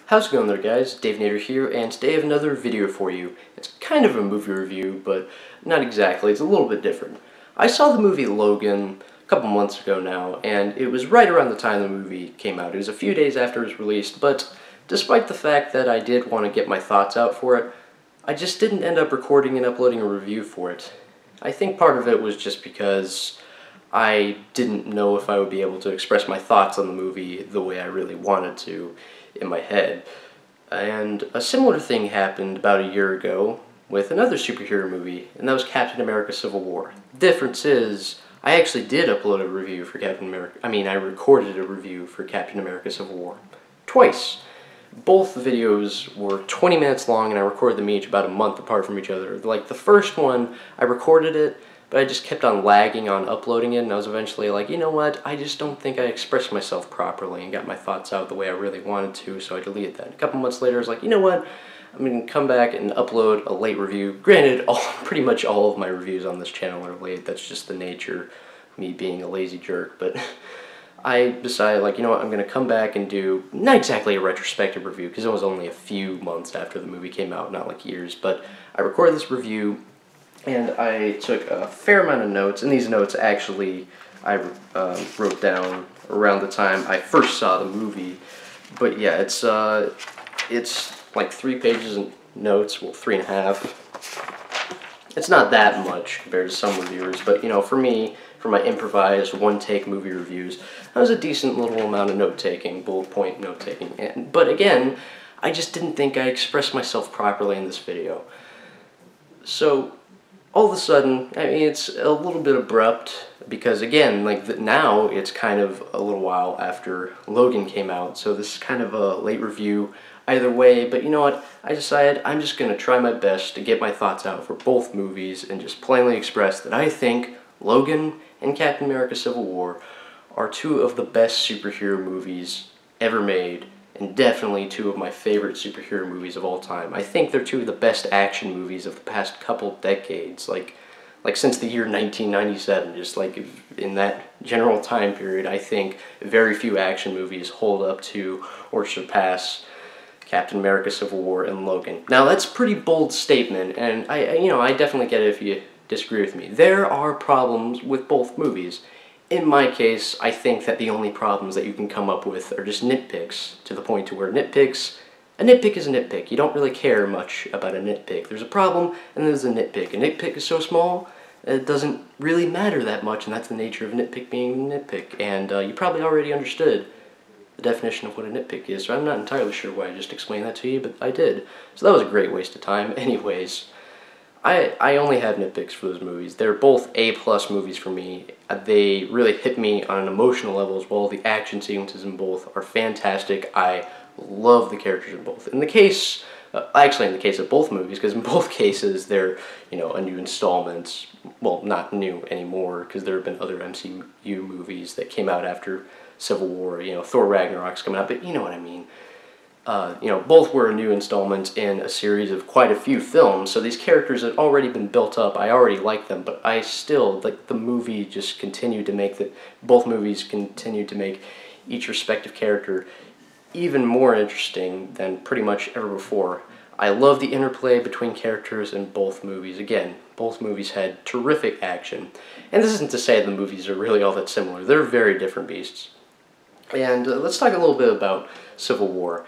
How's it going there, guys? Dave Nader here, and today I have another video for you. It's kind of a movie review, but not exactly. It's a little bit different. I saw the movie Logan a couple months ago now, and it was right around the time the movie came out. It was a few days after it was released, but despite the fact that I did want to get my thoughts out for it, I just didn't end up recording and uploading a review for it. I think part of it was just because I didn't know if I would be able to express my thoughts on the movie the way I really wanted to in my head. And a similar thing happened about a year ago with another superhero movie, and that was Captain America Civil War. The difference is, I actually did upload a review for I recorded a review for Captain America Civil War. Twice. Both videos were 20 minutes long, and I recorded them each about a month apart from each other. Like, the first one, I recorded it, but I just kept on lagging on uploading it, and I was eventually like, you know what, I just don't think I expressed myself properly and got my thoughts out the way I really wanted to, so I deleted that. A couple months later, I was like, you know what, I'm going to come back and upload a late review. Granted, pretty much all of my reviews on this channel are late. That's just the nature of me being a lazy jerk, but I decided, like, you know what, I'm going to come back and do, not exactly a retrospective review, because it was only a few months after the movie came out, not like years, but I recorded this review, and I took a fair amount of notes, and these notes actually I wrote down around the time I first saw the movie. But yeah, it's like 3 pages of notes, well, 3.5. It's not that much compared to some reviewers, but you know, for me, for my improvised one-take movie reviews, that was a decent little amount of note-taking, bullet point note-taking. But again, I just didn't think I expressed myself properly in this video. So all of a sudden, I mean, it's a little bit abrupt, because again, like, now it's kind of a little while after Logan came out, so this is kind of a late review either way. But you know what, I decided I'm just going to try my best to get my thoughts out for both movies and just plainly express that I think Logan and Captain America Civil War are two of the best superhero movies ever made, and definitely two of my favorite superhero movies of all time. I think they're two of the best action movies of the past couple decades, like since the year 1997, just like in that general time period. I think very few action movies hold up to or surpass Captain America Civil War and Logan. Now, that's a pretty bold statement, and I definitely get it if you disagree with me. There are problems with both movies. In my case, I think that the only problems that you can come up with are just nitpicks, to the point to where a nitpick is a nitpick. You don't really care much about a nitpick. There's a problem, and there's a nitpick. A nitpick is so small, it doesn't really matter that much, and that's the nature of a nitpick being a nitpick. And you probably already understood the definition of what a nitpick is, so I'm not entirely sure why I just explained that to you, but I did. So that was a great waste of time. Anyways, I only have nitpicks for those movies. They're both A-plus movies for me. They really hit me on an emotional level as well. The action sequences in both are fantastic. I love the characters in both. In the case, actually in the case of both movies, because in both cases they're, you know, a new installment. Well, not new anymore, because there have been other MCU movies that came out after Civil War. You know, Thor Ragnarok's coming out, but you know what I mean. You know, both were a new installment in a series of quite a few films, so these characters had already been built up. I already liked them, but I still, like, the movie just continued to make both movies continued to make each respective character even more interesting than pretty much ever before. I love the interplay between characters in both movies. Again, both movies had terrific action, and this isn't to say the movies are really all that similar. They're very different beasts. And let's talk a little bit about Civil War.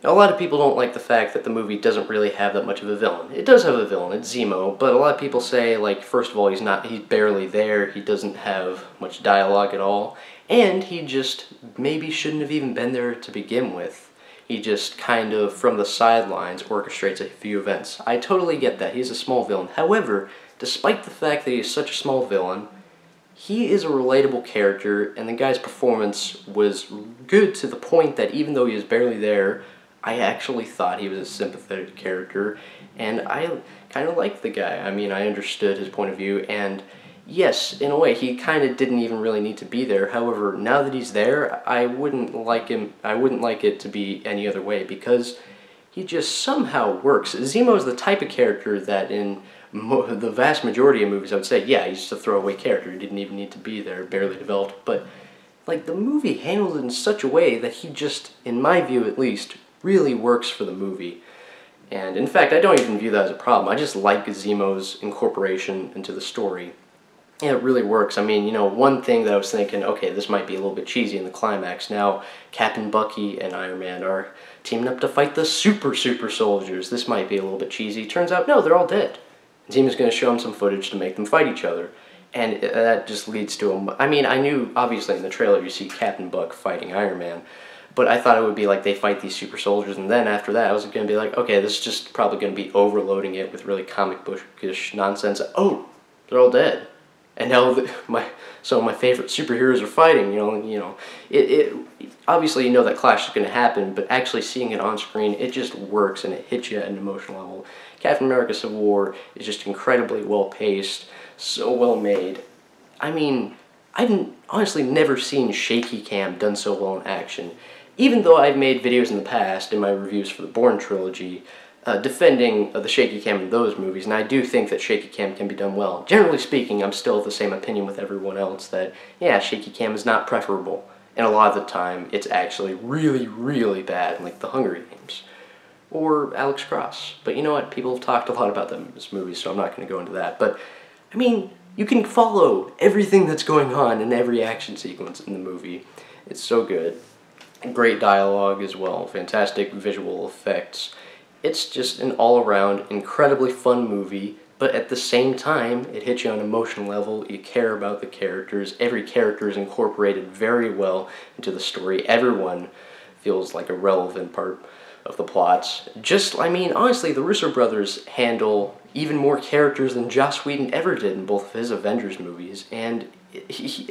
A lot of people don't like the fact that the movie doesn't really have that much of a villain. It does have a villain, it's Zemo, but a lot of people say, like, first of all, he's barely there, he doesn't have much dialogue at all, and he just maybe shouldn't have even been there to begin with. He just kind of, from the sidelines, orchestrates a few events. I totally get that, he's a small villain. However, despite the fact that he's such a small villain, he is a relatable character, and the guy's performance was good to the point that even though he was barely there, I actually thought he was a sympathetic character, and I kind of liked the guy. I mean, I understood his point of view, and yes, in a way, he kind of didn't even really need to be there. However, now that he's there, I wouldn't like it to be any other way, because he just somehow works. Zemo is the type of character that in the vast majority of movies I would say, yeah, he's just a throwaway character. He didn't even need to be there, barely developed, but like, the movie handles it in such a way that he just, in my view at least, really works for the movie. And in fact, I don't even view that as a problem. I just like Zemo's incorporation into the story. And it really works. I mean, you know, one thing that I was thinking, okay, this might be a little bit cheesy in the climax. Now, Captain Bucky and Iron Man are teaming up to fight the super soldiers. This might be a little bit cheesy. Turns out, no, they're all dead. Zemo's going to show them some footage to make them fight each other. And that just leads to a... I mean, I knew, obviously, in the trailer you see Captain Buck fighting Iron Man. But I thought it would be like they fight these super soldiers, and then after that I was going to be like, okay, this is just probably going to be overloading it with really comic bookish nonsense. Oh, they're all dead. And now some of my favorite superheroes are fighting, it obviously you know that clash is going to happen, but actually seeing it on screen, it just works and it hits you at an emotional level. Captain America Civil War is just incredibly well paced, so well made. I mean, I've honestly never seen shaky cam done so well in action. Even though I've made videos in the past in my reviews for the Bourne trilogy, defending the shaky cam in those movies, and I do think that shaky cam can be done well. Generally speaking, I'm still of the same opinion with everyone else that, yeah, shaky cam is not preferable. And a lot of the time, it's actually really bad, like The Hunger Games. Or Alex Cross. But you know what? People have talked a lot about them in this movie, so I'm not going to go into that. But, I mean, you can follow everything that's going on in every action sequence in the movie. It's so good. Great dialogue as well. Fantastic visual effects. It's just an all-around, incredibly fun movie, but at the same time, it hits you on an emotional level. You care about the characters. Every character is incorporated very well into the story. Everyone feels like a relevant part of the plots. I mean, honestly, the Russo brothers handle even more characters than Joss Whedon ever did in both of his Avengers movies, and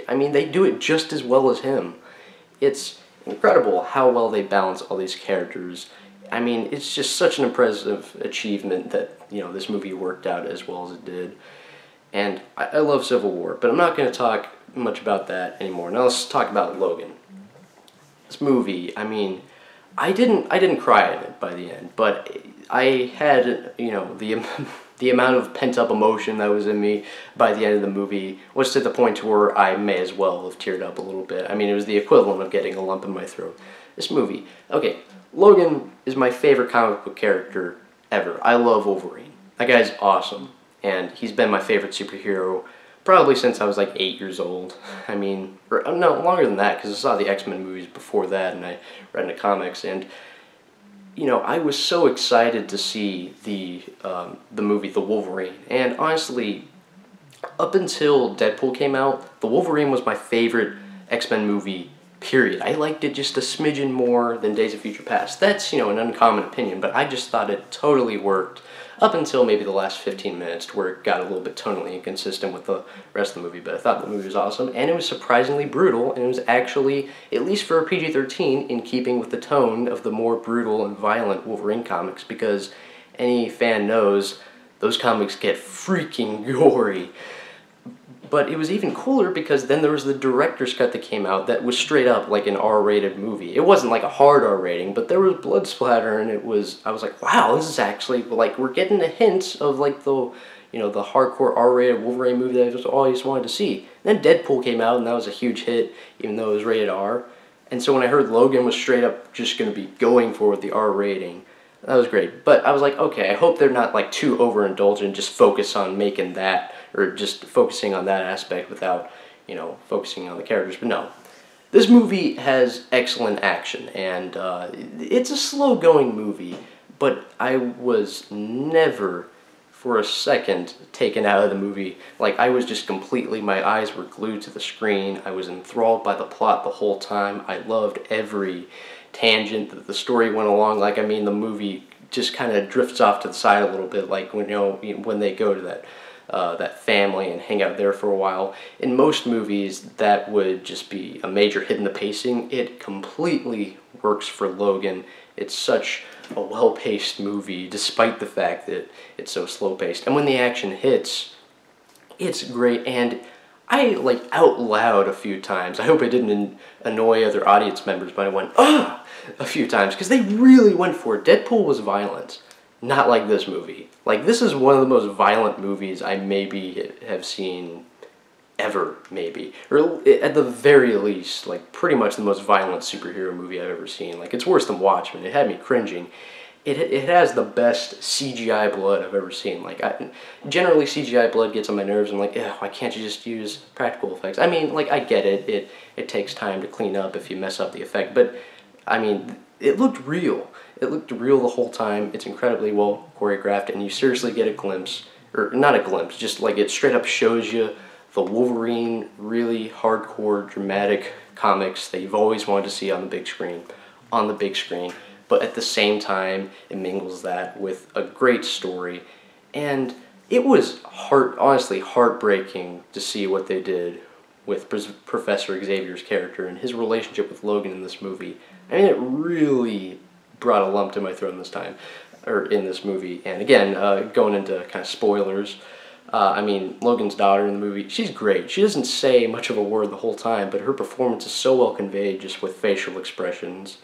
I mean, they do it just as well as him. It's incredible how well they balance all these characters. I mean, it's just such an impressive achievement that, this movie worked out as well as it did. And I love Civil War, but I'm not going to talk much about that anymore. Now let's talk about Logan. This movie, I mean, I didn't cry at it by the end, but I had, the amount of pent-up emotion that was in me by the end of the movie was to the point where I may as well have teared up a little bit. I mean, it was the equivalent of getting a lump in my throat. This movie, okay, Logan is my favorite comic book character ever. I love Wolverine. That guy's awesome, and he's been my favorite superhero probably since I was like 8 years old. I mean, no, longer than that, because I saw the X-Men movies before that, and I read into comics, and I was so excited to see the movie The Wolverine, and honestly, up until Deadpool came out, The Wolverine was my favorite X-Men movie, period. I liked it just a smidgen more than Days of Future Past. That's, an uncommon opinion, but I just thought it totally worked up until maybe the last 15 minutes, where it got a little bit tonally inconsistent with the rest of the movie, but I thought the movie was awesome, and it was surprisingly brutal, and it was actually, at least for a PG-13, in keeping with the tone of the more brutal and violent Wolverine comics, because any fan knows those comics get freaking gory. But it was even cooler because then there was the director's cut that came out that was straight up like an R-rated movie. It wasn't like a hard R rating, but there was blood splatter, and I was like, wow, this is actually, like, we're getting a hint of like the hardcore R-rated Wolverine movie that I just always wanted to see. And then Deadpool came out, and that was a huge hit, even though it was rated R. And so when I heard Logan was straight up just going to be going for the R rating, that was great. But I was like, okay, I hope they're not like too overindulgent, just focus on making that, or just focusing on that aspect without, focusing on the characters. But no, this movie has excellent action, and it's a slow-going movie, but I was never for a second taken out of the movie. Like, I was just completely, my eyes were glued to the screen. I was enthralled by the plot the whole time. I loved every tangent that the story went along. Like, I mean, the movie just kind of drifts off to the side a little bit, like when they go to that family and hang out there for a while. In most movies, that would just be a major hit in the pacing. It completely works for Logan. It's such a well-paced movie, despite the fact that it's so slow-paced. And when the action hits, it's great. And I, like, out loud a few times. I hope I didn't annoy other audience members, but I went, ah, a few times, because they really went for it. Deadpool was violent. Not like this movie. Like, this is one of the most violent movies I maybe have seen ever, maybe. Or at the very least, like, pretty much the most violent superhero movie I've ever seen. Like, it's worse than Watchmen. It had me cringing. It has the best CGI blood I've ever seen. Like, generally CGI blood gets on my nerves. I'm like, why can't you just use practical effects? I mean, like, I get it. It takes time to clean up if you mess up the effect. But, I mean, it looked real. It looked real the whole time. It's incredibly well choreographed, and you seriously get a glimpse, or not a glimpse, just like it straight up shows you the Wolverine, really hardcore, dramatic comics that you've always wanted to see on the big screen. But at the same time, it mingles that with a great story. And it was honestly heartbreaking to see what they did with Professor Xavier's character and his relationship with Logan in this movie. I mean, it really brought a lump to my throat in this movie. And again, going into kind of spoilers, I mean, Logan's daughter in the movie, she's great. She doesn't say much of a word the whole time, but her performance is so well conveyed just with facial expressions.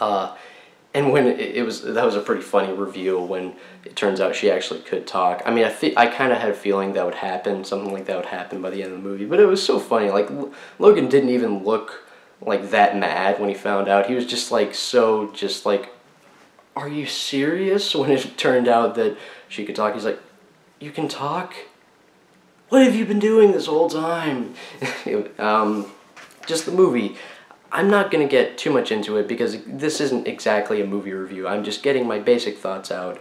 And when that was a pretty funny reveal when it turns out she actually could talk. I mean, I kind of had a feeling that would happen, something like that would happen by the end of the movie. But it was so funny. Like, Logan didn't even look like that mad when he found out. He was just like, are you serious? When it turned out that she could talk, he's like, you can talk? What have you been doing this whole time? Just the movie. I'm not going to get too much into it because this isn't exactly a movie review. I'm just getting my basic thoughts out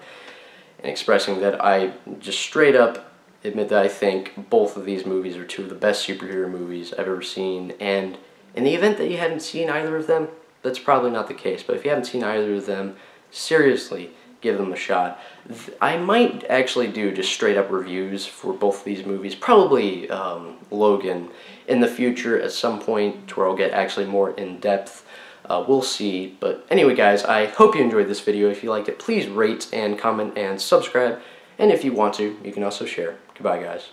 and expressing that I just straight up admit that I think both of these movies are two of the best superhero movies I've ever seen. And in the event that you haven't seen either of them, that's probably not the case. But if you haven't seen either of them, seriously, give them a shot. I might actually do just straight up reviews for both of these movies, probably Logan in the future at some point to where I'll get actually more in depth. We'll see. But anyway, guys, I hope you enjoyed this video. If you liked it, please rate and comment and subscribe. And if you want to, you can also share. Goodbye, guys.